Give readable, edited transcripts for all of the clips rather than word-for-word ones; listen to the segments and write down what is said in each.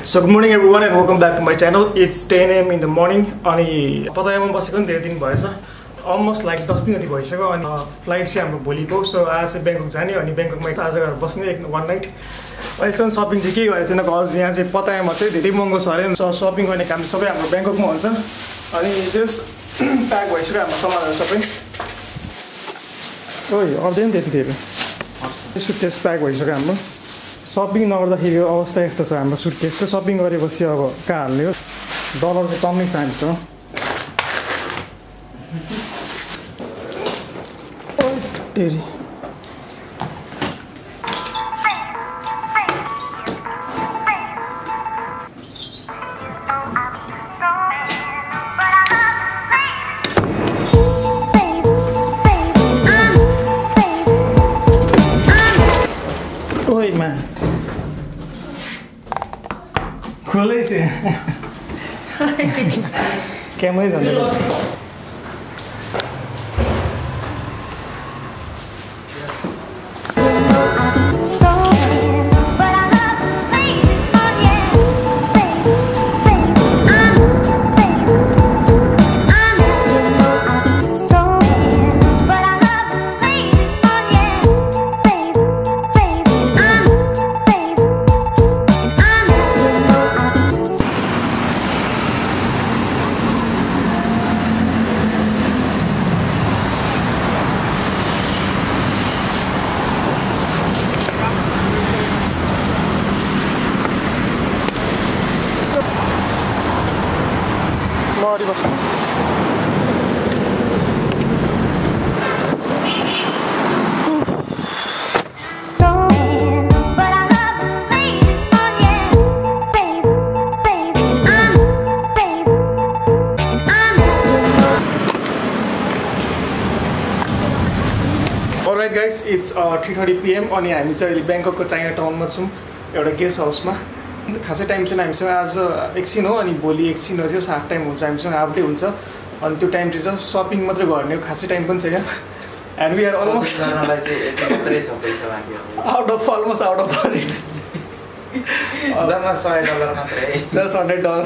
So good morning everyone and welcome back to my channel. It's 10 AM in the morning. अनि पतायामा बसेको नि धेरै दिन भएछ. Almost like 10 दिन जति भइसक्यो अनि फ्लाइट चाहिँ हाम्रो भोलिको. So आज चाहिँ ब्याङ्कक जाने अनि ब्याङ्ककमा आज गएर बस्ने one night. अहिलेसम्म सपिङ चाहिँ के गरेछ न कज यहाँ चाहिँ पतायामा चाहिँ धेरै महँगो छ अरे. So सपिङ गर्ने काम चाहिँ सबै हाम्रो ब्याङ्ककमा हुन्छ. अनि जस्ट प्याक भइसक्यो हाम्रो सामानहरु सबै. ओइ अर्दैन त्यति धेरै. सुटकेस प्याक भइसक्यो हाम्रो. सपिङ नगर्दाखेरि अवस्था यस्तो छ हाम्रो सुटकेसको. सपिङ गरेपछि अब कहाँ हाल्ने हो डलरको टन्नै छ हामीसँग. तेरी ओइ मा खोलै छ क्यामेरै झन्डै Alright guys, it's 3:30 PM अनि हामी चाहिँ अहिले ब्याङ्ककको चाइना टाउनमा छौँ एउटा गेस्ट हाउसमा. खासै टाइम छैन हामीसँग. आज एकछिन हो अनि भोलि एकछिन हो. जस्ट हाफ टाइम हुन्छ हामीसँग, हाफ डे हुन्छ. अनि त्यो टाइम चाहिँ जस्ट सपिङ मात्रै गर्ने हो, खासै टाइम पनि छैन. And we are almost out of budget. जम्मा $100 मात्रै. जस्ट $100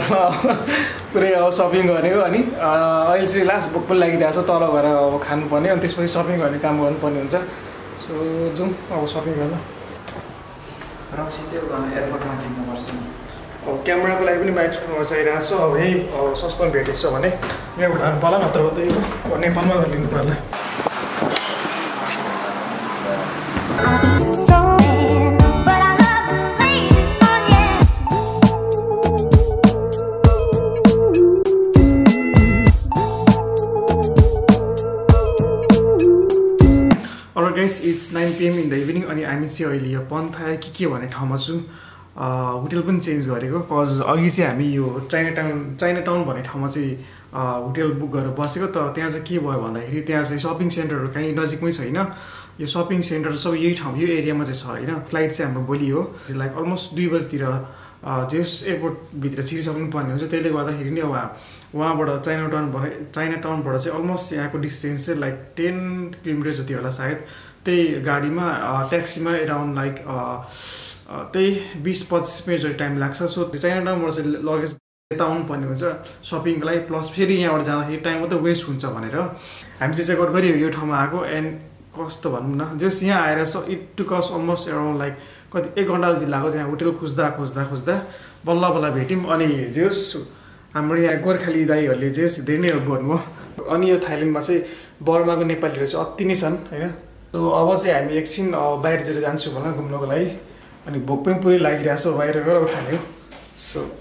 पुरै अब सपिङ गर्ने हो. अनि अहिले चाहिँ लास्ट भोक पनि लागिरहेको छ. तल गएर अब खानुपर्ने अनि त्यसपछि सपिङ गर्ने काम गर्नुपर्ने हुन्छ. सो जाउँ अब सपिङ गर्न. एयरपोर्टमा किन्नुपर्छ. अब क्यामेराको लागि पनि माइक्रोफोनहरू चाहिरहेको छ. अब यही अब सस्तो भेटेछ भने यहाँ उठाउनु पर्ला, नत्र त नेपालमा लिनु पर्ला. Alright guys, it's 9 PM in the evening अनि हामी चाहिँ अहिले यो पत्ताया के भन्ने ठाउँमा छौँ. होटल पनि चेन्ज गरेको कज अघि चाहिँ हामी यो चाइना टाउन भन्ने ठाउँमा चाहिँ होटल बुक गरेर बसेको. तर त्यहाँ चाहिँ के भयो भन्दाखेरि त्यहाँ चाहिँ सपिङ सेन्टरहरू कहीँ नजिकमै छैन. यो सपिङ सेन्टर सब यही ठाउँ यो एरियामा चाहिँ छ होइन. फ्लाइट चाहिँ हाम्रो भोलि हो. लाइक अलमोस्ट 2 बजीतिर जस एयरपोर्टभित्र छिरिसक्नु पर्ने हुन्छ. त्यसले गर्दाखेरि नि अब वहाँबाट चाइना टाउनबाट चाहिँ अलमोस्ट यहाँको डिस्टेन्स चाहिँ लाइक 10 किलोमिटर जति होला सायद. त्यही गाडीमा ट्याक्सीमा एराउन्ड लाइक त्यही 20-25 मिनट जति टाइम लाग्छ. सो चाइना टाउनबाट चाहिँ लगेज यता आउनु पर्ने हुन्छ सपिङको लागि. प्लस फेरि यहाँबाट जाँदाखेरि टाइम मात्रै वेस्ट हुन्छ भनेर हामी चाहिँ चेकआउट गरियो यो ठाउँमा आएको. एन्ड कस्तो भनौँ न, जस यहाँ आएर it to cost almost around like कति 1 घन्टा जति लाग्यो. त्यहाँ होटल खोज्दा बल्ल भेट्यौँ. अनि जस हाम्रो यहाँ गोर्खाली दाईहरूले जस धेरै नै हेल्प गर्नुभयो. अनि यो थाइल्यान्डमा चाहिँ बर्माको नेपालीहरू चाहिँ अति नै छन् होइन. सो अब चाहिँ हामी एकछिन बाहिरतिर जान्छौँ होला घुम्नको लागि. अनि भोक पनि पुरै लागिरहेको छ, बाहिर गएर खाने हो. So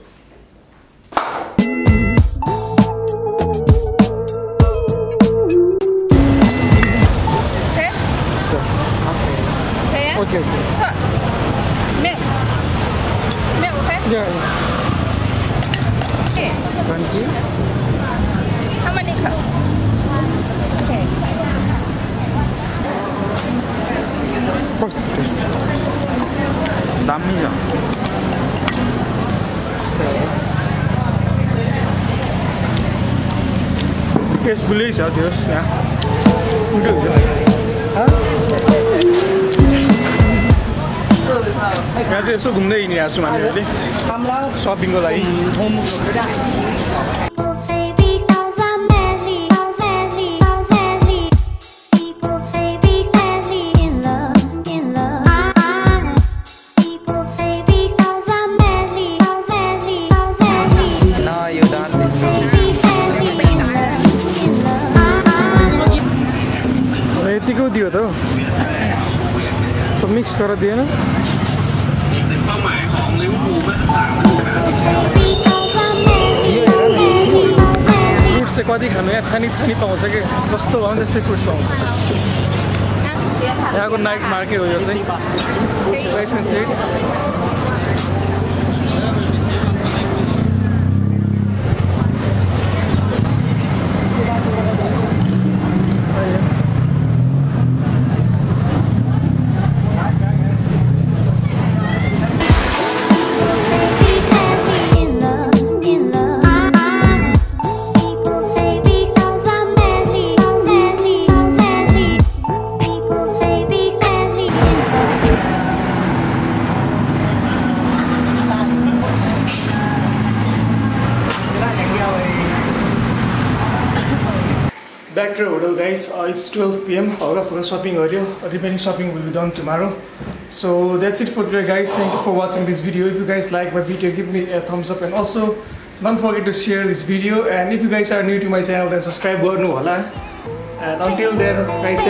okay. So, milk, okay? Yeah. Okay. Thank you. How many cups? Okay. First this. दामी छ. Yes, bully छ त्यो यहाँ. Good. Huh? यहाँ चाहिँ यसो घुम्दै हिँडिरहेको छौँ हामी अहिले सपिङको लागि यतिको दियो त मिक्स गरेर दिएन फ्रुट्स चाहिँ कति खानु यहाँ छानी छानी पाउँछ कि जस्तो भयो त्यस्तै फ्रुट्स पाउँछ यहाँको नाइट मार्केट हो यो चाहिँ rice and set Back to our hotel, guys. It's 12 PM. Our shopping area, remaining shopping will be done tomorrow. So that's it for today, guys. Thank you for watching this video. If you guys like my video, give me a thumbs up, and also don't forget to share this video. And if you guys are new to my channel, then subscribe. And until then, guys,